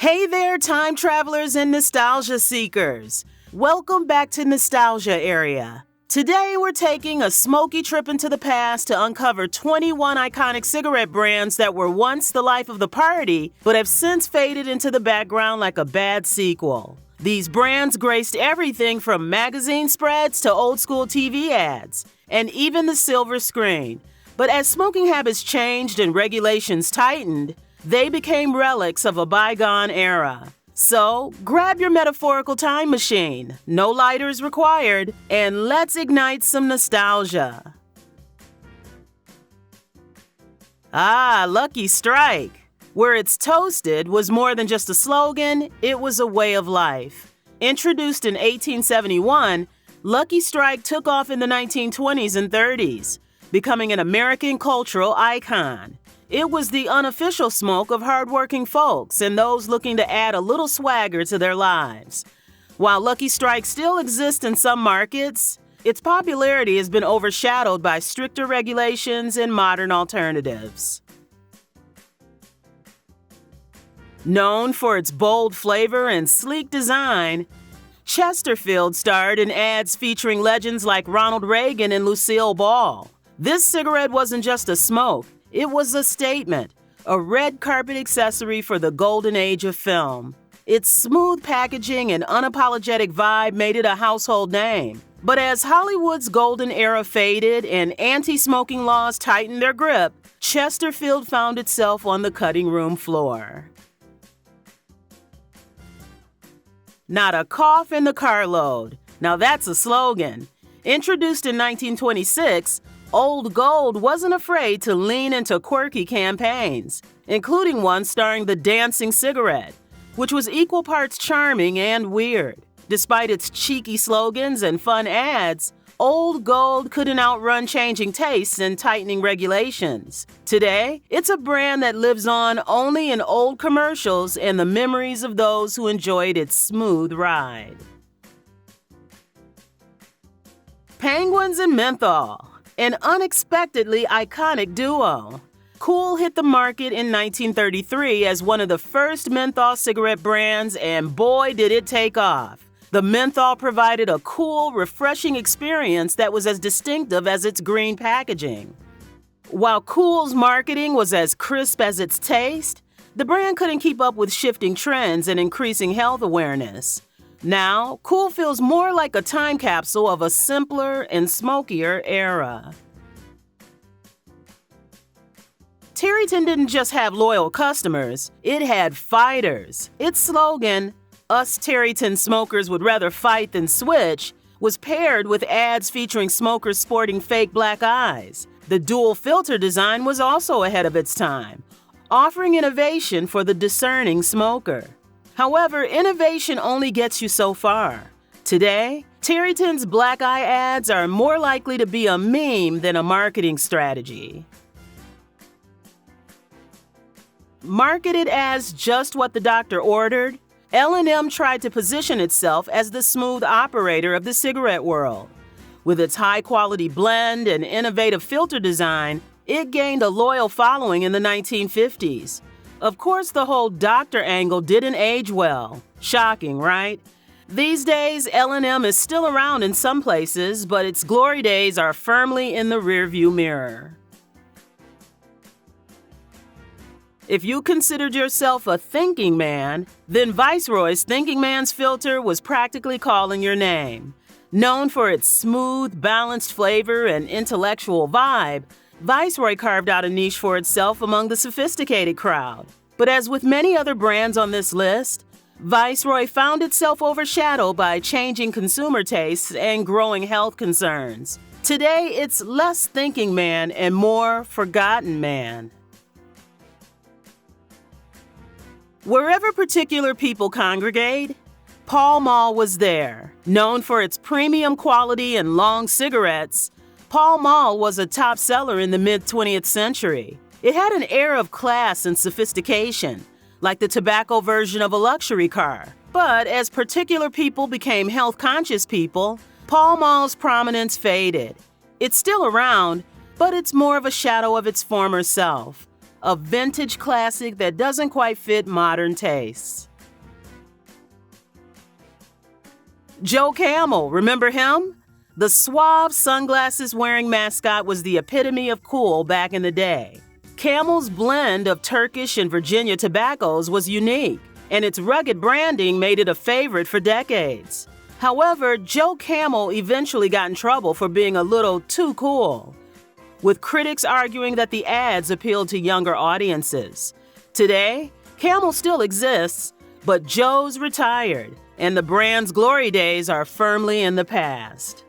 Hey there, time travelers and nostalgia seekers. Welcome back to Nostalgia Area. Today, we're taking a smoky trip into the past to uncover 21 iconic cigarette brands that were once the life of the party, but have since faded into the background like a bad sequel. These brands graced everything from magazine spreads to old-school TV ads, and even the silver screen. But as smoking habits changed and regulations tightened, they became relics of a bygone era. So, grab your metaphorical time machine, no lighters required, and let's ignite some nostalgia. Lucky Strike. Where it's toasted was more than just a slogan, it was a way of life. Introduced in 1871, Lucky Strike took off in the 1920s and 30s, becoming an American cultural icon. It was the unofficial smoke of hardworking folks and those looking to add a little swagger to their lives. While Lucky Strike still exists in some markets, its popularity has been overshadowed by stricter regulations and modern alternatives. Known for its bold flavor and sleek design, Chesterfield starred in ads featuring legends like Ronald Reagan and Lucille Ball. This cigarette wasn't just a smoke. It was a statement, a red carpet accessory for the golden age of film. Its smooth packaging and unapologetic vibe made it a household name. But as Hollywood's golden era faded and anti-smoking laws tightened their grip, Chesterfield found itself on the cutting room floor. Not a cough in the carload. Now that's a slogan. Introduced in 1926, Old Gold wasn't afraid to lean into quirky campaigns, including one starring the dancing cigarette, which was equal parts charming and weird. Despite its cheeky slogans and fun ads, Old Gold couldn't outrun changing tastes and tightening regulations. Today, it's a brand that lives on only in old commercials and the memories of those who enjoyed its smooth ride. Penguins and menthol. An unexpectedly iconic duo. Kool hit the market in 1933 as one of the first menthol cigarette brands, and boy did it take off. The menthol provided a cool, refreshing experience that was as distinctive as its green packaging. While Kool's marketing was as crisp as its taste, the brand couldn't keep up with shifting trends and increasing health awareness. Now, Kool feels more like a time capsule of a simpler and smokier era. Terryton didn't just have loyal customers, it had fighters. Its slogan, "Us Terryton smokers would rather fight than switch," was paired with ads featuring smokers sporting fake black eyes. The dual filter design was also ahead of its time, offering innovation for the discerning smoker. However, innovation only gets you so far. Today, Terryton's black eye ads are more likely to be a meme than a marketing strategy. Marketed as just what the doctor ordered, L&M tried to position itself as the smooth operator of the cigarette world. With its high-quality blend and innovative filter design, it gained a loyal following in the 1950s. Of course, the whole doctor angle didn't age well. Shocking, right? These days, L&M is still around in some places, but its glory days are firmly in the rearview mirror. If you considered yourself a thinking man, then Viceroy's Thinking Man's filter was practically calling your name. Known for its smooth, balanced flavor and intellectual vibe, Viceroy carved out a niche for itself among the sophisticated crowd. But as with many other brands on this list, Viceroy found itself overshadowed by changing consumer tastes and growing health concerns. Today, it's less thinking man and more forgotten man. Wherever particular people congregate, Pall Mall was there. Known for its premium quality and long cigarettes, Pall Mall was a top seller in the mid-20th century. It had an air of class and sophistication, like the tobacco version of a luxury car. But as particular people became health-conscious people, Pall Mall's prominence faded. It's still around, but it's more of a shadow of its former self. a vintage classic that doesn't quite fit modern tastes. Joe Camel, remember him? The suave, sunglasses-wearing mascot was the epitome of cool back in the day. Camel's blend of Turkish and Virginia tobaccos was unique, and its rugged branding made it a favorite for decades. However, Joe Camel eventually got in trouble for being a little too cool, with critics arguing that the ads appealed to younger audiences. Today, Camel still exists, but Joe's retired, and the brand's glory days are firmly in the past.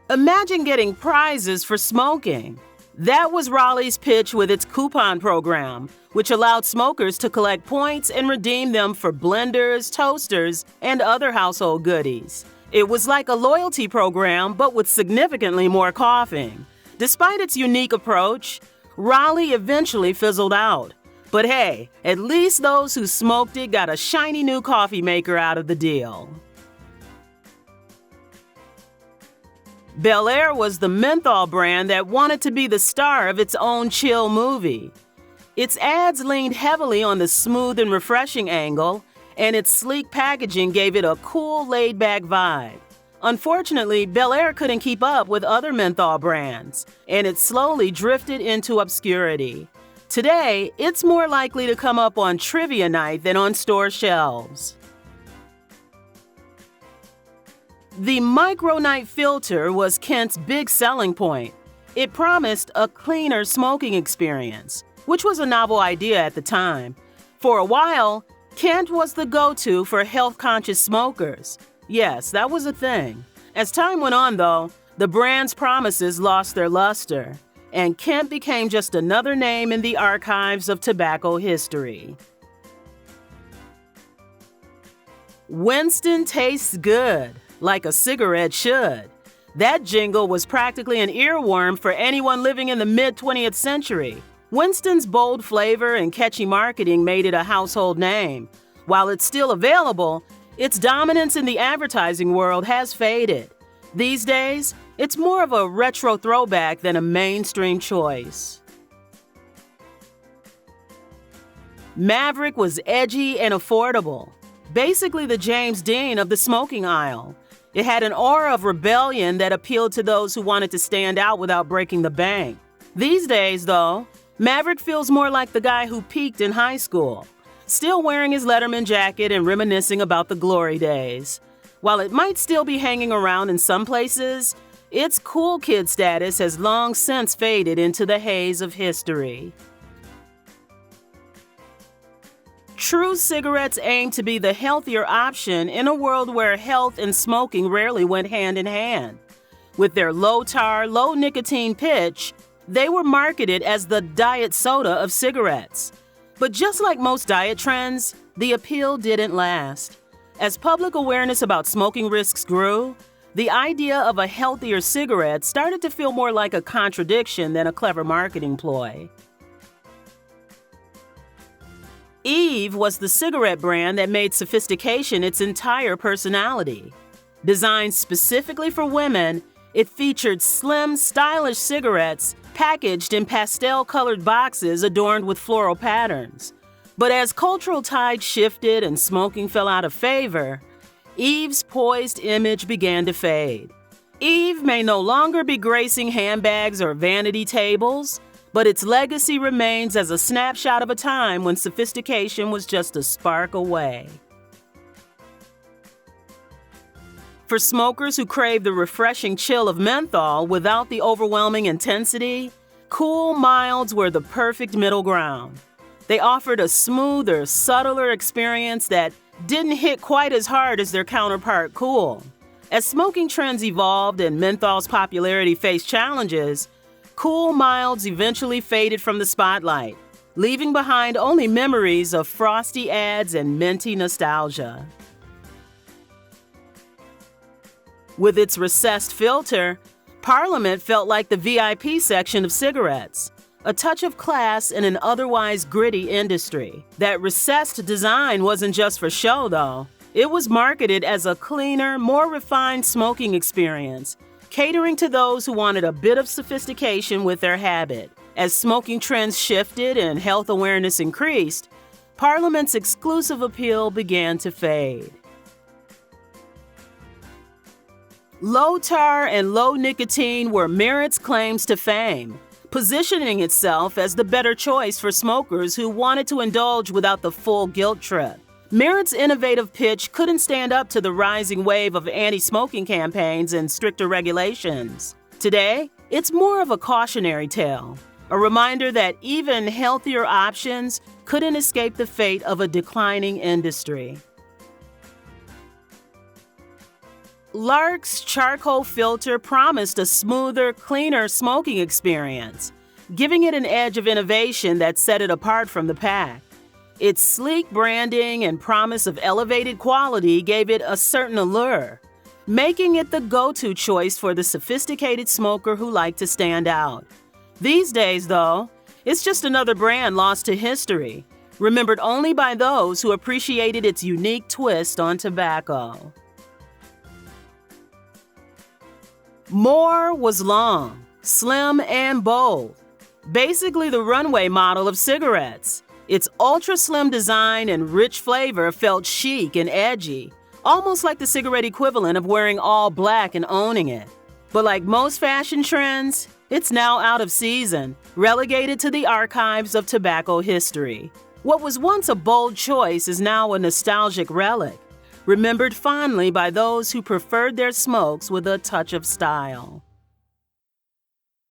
Imagine getting prizes for smoking. That was Raleigh's pitch with its coupon program, which allowed smokers to collect points and redeem them for blenders, toasters, and other household goodies. It was like a loyalty program, but with significantly more coughing. Despite its unique approach, Raleigh eventually fizzled out. But hey, at least those who smoked it got a shiny new coffee maker out of the deal. Bel Air was the menthol brand that wanted to be the star of its own chill movie. Its ads leaned heavily on the smooth and refreshing angle, and its sleek packaging gave it a cool, laid-back vibe. Unfortunately, Bel Air couldn't keep up with other menthol brands, and it slowly drifted into obscurity. Today, it's more likely to come up on trivia night than on store shelves. The Micronite filter was Kent's big selling point. It promised a cleaner smoking experience, which was a novel idea at the time. For a while, Kent was the go-to for health-conscious smokers. Yes, that was a thing. As time went on, though, the brand's promises lost their luster, and Kent became just another name in the archives of tobacco history. Winston tastes good, like a cigarette should. That jingle was practically an earworm for anyone living in the mid-20th century. Winston's bold flavor and catchy marketing made it a household name. While it's still available, its dominance in the advertising world has faded. These days, it's more of a retro throwback than a mainstream choice. Maverick was edgy and affordable, basically the James Dean of the smoking aisle. It had an aura of rebellion that appealed to those who wanted to stand out without breaking the bank. These days, though, Maverick feels more like the guy who peaked in high school, still wearing his Letterman jacket and reminiscing about the glory days. While it might still be hanging around in some places, its cool kid status has long since faded into the haze of history. True cigarettes aim to be the healthier option in a world where health and smoking rarely went hand in hand. With their low-tar, low-nicotine pitch, they were marketed as the diet soda of cigarettes. But just like most diet trends, the appeal didn't last. As public awareness about smoking risks grew, the idea of a healthier cigarette started to feel more like a contradiction than a clever marketing ploy. Eve was the cigarette brand that made sophistication its entire personality. Designed specifically for women, it featured slim, stylish cigarettes packaged in pastel-colored boxes adorned with floral patterns. But as cultural tides shifted and smoking fell out of favor, Eve's poised image began to fade. Eve may no longer be gracing handbags or vanity tables, but its legacy remains as a snapshot of a time when sophistication was just a spark away. For smokers who crave the refreshing chill of menthol without the overwhelming intensity, Cool Milds were the perfect middle ground. They offered a smoother, subtler experience that didn't hit quite as hard as their counterpart Cool. As smoking trends evolved and menthol's popularity faced challenges, Cool Milds eventually faded from the spotlight, leaving behind only memories of frosty ads and minty nostalgia. With its recessed filter, Parliament felt like the VIP section of cigarettes, a touch of class in an otherwise gritty industry. That recessed design wasn't just for show, though. It was marketed as a cleaner, more refined smoking experience, catering to those who wanted a bit of sophistication with their habit. As smoking trends shifted and health awareness increased, Parliament's exclusive appeal began to fade. Low tar and low nicotine were Merit's claims to fame, positioning itself as the better choice for smokers who wanted to indulge without the full guilt trip. Merit's innovative pitch couldn't stand up to the rising wave of anti-smoking campaigns and stricter regulations. Today, it's more of a cautionary tale, a reminder that even healthier options couldn't escape the fate of a declining industry. Lark's charcoal filter promised a smoother, cleaner smoking experience, giving it an edge of innovation that set it apart from the pack. Its sleek branding and promise of elevated quality gave it a certain allure, making it the go-to choice for the sophisticated smoker who liked to stand out. These days, though, it's just another brand lost to history, remembered only by those who appreciated its unique twist on tobacco. More was long, slim, and bold, basically the runway model of cigarettes. Its ultra-slim design and rich flavor felt chic and edgy, almost like the cigarette equivalent of wearing all black and owning it. But like most fashion trends, it's now out of season, relegated to the archives of tobacco history. What was once a bold choice is now a nostalgic relic, remembered fondly by those who preferred their smokes with a touch of style.